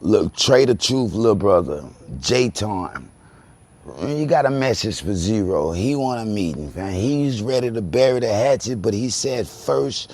Look, Trae the Truth, little brother, Jayton. You got a message for Zero. He want a meeting, fam. He's ready to bury the hatchet, but he said first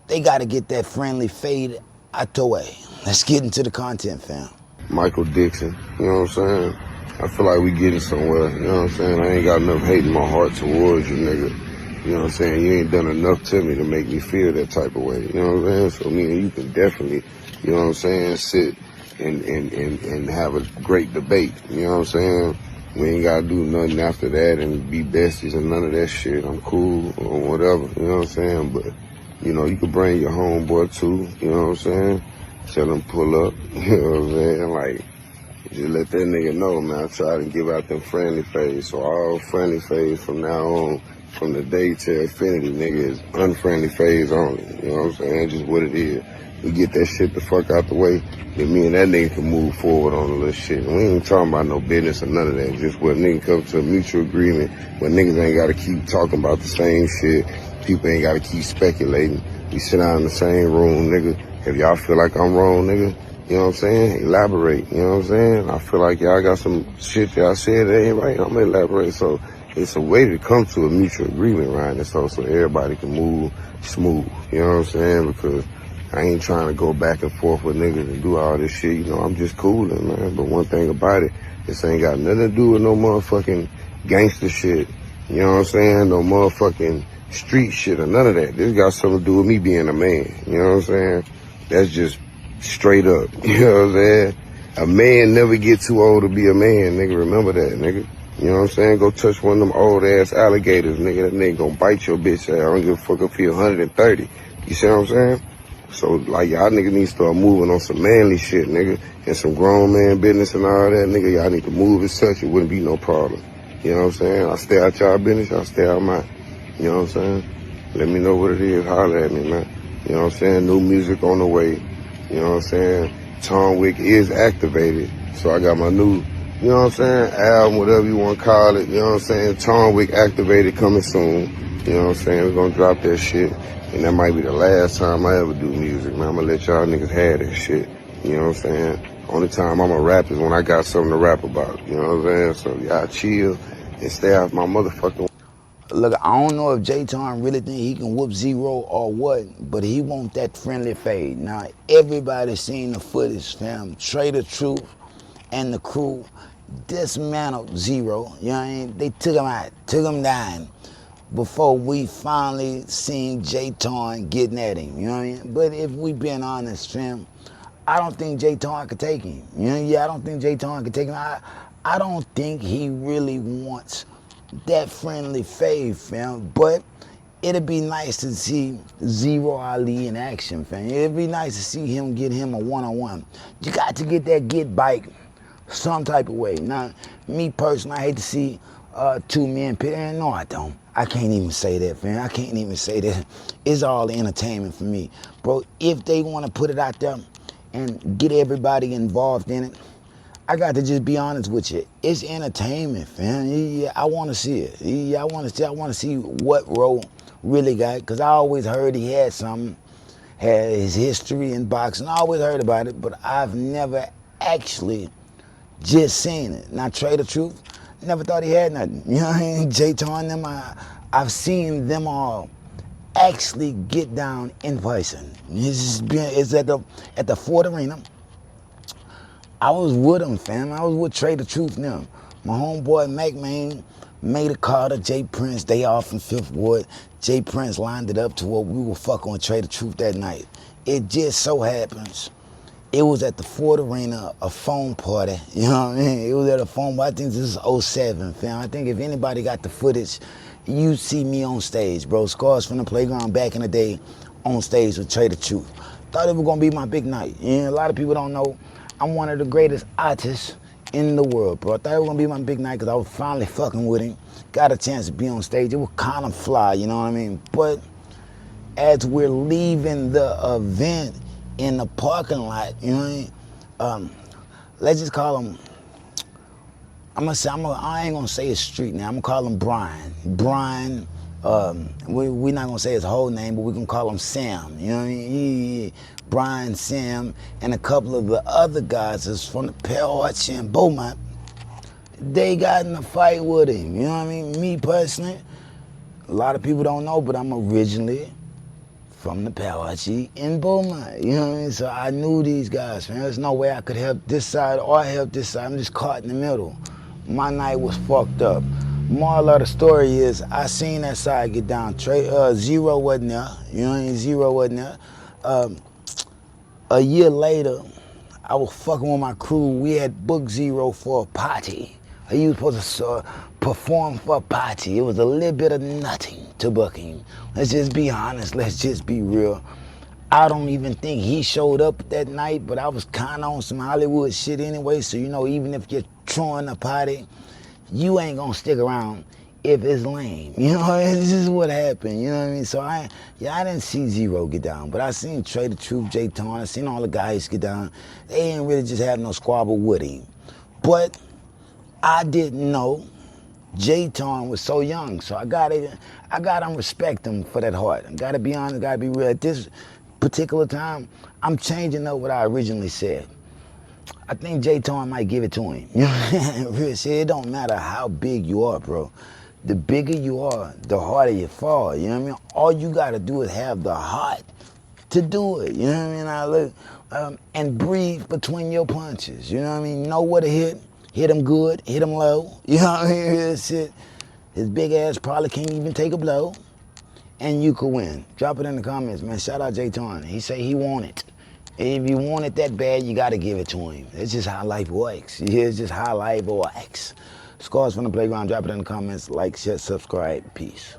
they got to get that friendly fade out the way. Let's get into the content, fam. Michael Dixon, you know what I'm saying? I feel like we getting somewhere, you know what I'm saying? I ain't got enough hate in my heart towards you, nigga. You know what I'm saying? You ain't done enough to me to make me feel that type of way, you know what I'm saying? So me and you can definitely, you know what I'm saying, sit and have a great debate, you know what I'm saying? We ain't gotta do nothing after that and be besties and none of that shit. I'm cool or whatever, you know what I'm saying? But, you know, you could bring your homeboy too, you know what I'm saying? Tell him pull up, you know what I'm saying? Like, just let that nigga know, man. I try to give out them friendly phase. So all friendly phase from now on, from the day to infinity, nigga, is unfriendly phase only. You know what I'm saying? Just what it is. We get that shit the fuck out the way, then me and that nigga can move forward on a little shit. And we ain't talking about no business or none of that. Just what nigga come to a mutual agreement where niggas ain't gotta keep talking about the same shit. People ain't gotta keep speculating. We sit down in the same room, nigga. If y'all feel like I'm wrong, nigga, you know what I'm saying? Elaborate, you know what I'm saying? I feel like y'all got some shit y'all said that ain't right. I'm gonna elaborate. So it's a way to come to a mutual agreement around this so everybody can move smooth, you know what I'm saying? Because I ain't trying to go back and forth with niggas and do all this shit. You know, I'm just cooling, man. But one thing about it, this ain't got nothing to do with no motherfucking gangster shit. You know what I'm saying? No motherfucking street shit or none of that. This got something to do with me being a man. You know what I'm saying? That's just straight up. You know what I'm saying? A man never get too old to be a man, nigga. Remember that, nigga. You know what I'm saying? Go touch one of them old ass alligators, nigga. That nigga gonna bite your bitch ass. I don't give a fuck if he 130. You see what I'm saying? So, like, y'all niggas need to start moving on some manly shit, nigga. And some grown man business and all that, nigga. Y'all need to move as such. It wouldn't be no problem. You know what I'm saying? I stay out y'all business. Y'all stay out mine. You know what I'm saying? Let me know what it is. Holler at me, man. You know what I'm saying? New music on the way. You know what I'm saying? Tom Wick is activated. So I got my new, you know what I'm saying, album, whatever you want to call it. You know what I'm saying? Tom Wick activated coming soon. You know what I'm saying? We're going to drop that shit. And that might be the last time I ever do music, man. I'm going to let y'all niggas have that shit. You know what I'm saying? Only time I'm a rap is when I got something to rap about. You know what I'm saying? So y'all chill and stay off my motherfucking... Look, I don't know if Jayton really think he can whoop Zero or what, but he want that friendly fade. Now, everybody seen the footage, fam. Trae the Truth and the crew dismantled Zero. You know what I mean? They took him out, took him down before we finally seen Jayton getting at him. You know what I mean? But if we being honest, fam, I don't think Jayton could take him. You know, yeah, I don't think Jayton could take him. I don't think he really wants that friendly fade, fam. But it'd be nice to see Zero Ali in action, fam. It'd be nice to see him get him a one-on-one. You got to get that get bike some type of way. Now, me personally, I hate to see two men pit. And no, I don't. I can't even say that, fam. I can't even say that. It's all entertainment for me. Bro, if they want to put it out there and get everybody involved in it, I got to just be honest with you. It's entertainment, fam. Yeah, I want to see it. Yeah, I want to see what Ro really got, because I always heard he had something, had his history in boxing. I always heard about it, but I've never actually just seen it. Now, Trae the Truth, never thought he had nothing. You know what I mean? Jayton, them, I've seen them all actually get down in person. It's at the Ford Arena. I was with him, fam. I was with Trae the Truth now. My homeboy Mac, man, made a call to Jay Prince. They off in Fifth Ward. Jay Prince lined it up to where we were fucking with Trae the Truth that night. It just so happens it was at the Ford Arena, a phone party. You know what I mean? It was at a phone party. I think this is '07, fam. I think if anybody got the footage, you see me on stage, bro. Scars from the playground back in the day on stage with Trae the Truth. Thought it was gonna be my big night. You know, a lot of people don't know I'm one of the greatest artists in the world, bro. I thought it was gonna be my big night because I was finally fucking with him. Got a chance to be on stage. It was kind of fly, you know what I mean? But as we're leaving the event in the parking lot, you know what I mean? Let's just call him, I ain't gonna say his street name. I'm gonna call him Brian. Brian We're not gonna say his whole name, but we can call him Sam. You know what I mean? Brian, Sam, and a couple of the other guys that's from the Pale Arch and Beaumont. They got in a fight with him. You know what I mean? Me personally, a lot of people don't know, but I'm originally from the Pale Arch in Beaumont. You know what I mean? So I knew these guys, man. There's no way I could help this side or help this side. I'm just caught in the middle. My night was fucked up. Moral of the story is I seen that side get down. Trae, Zero wasn't there. You know what I mean? Zero wasn't there. A year later, I was fucking with my crew. We had booked Zero for a party. He was supposed to perform for a party. It was a little bit of nothing to book him. Let's just be honest. Let's just be real. I don't even think he showed up that night, but I was kind of on some Hollywood shit anyway. So, you know, even if you're throwing a party, you ain't gonna stick around if it's lame. You know, this is what happened. You know what I mean? So I didn't see Zero get down, but I seen Trae the Truth, Jayton, I seen all the guys get down. They ain't really just have no squabble with him. But I didn't know Jayton was so young, so I gotta respect him for that heart. I gotta be honest, gotta be real. At this particular time, I'm changing up what I originally said. I think Jayton might give it to him. You know, real shit. It don't matter how big you are, bro. The bigger you are, the harder you fall. You know what I mean? All you gotta do is have the heart to do it. You know what I mean? And breathe between your punches. You know what I mean? Know where to hit. Hit him good, hit him low. You know what I mean? Real shit. His big ass probably can't even take a blow. And you could win. Drop it in the comments, man. Shout out Jayton. He say he want it. If you want it that bad, you gotta give it to him. It's just how life works. It's just how life works. Scores from the playground. Drop it in the comments. Like, share, subscribe. Peace.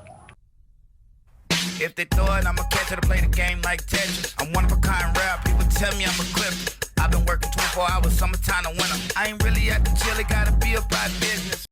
If they throw it, I'ma catch it to play the game like Tetris. I'm one of a kind rap. People tell me I'm a clip. I've been working 24 hours, summertime to winter. I ain't really at the chill, it gotta be about business.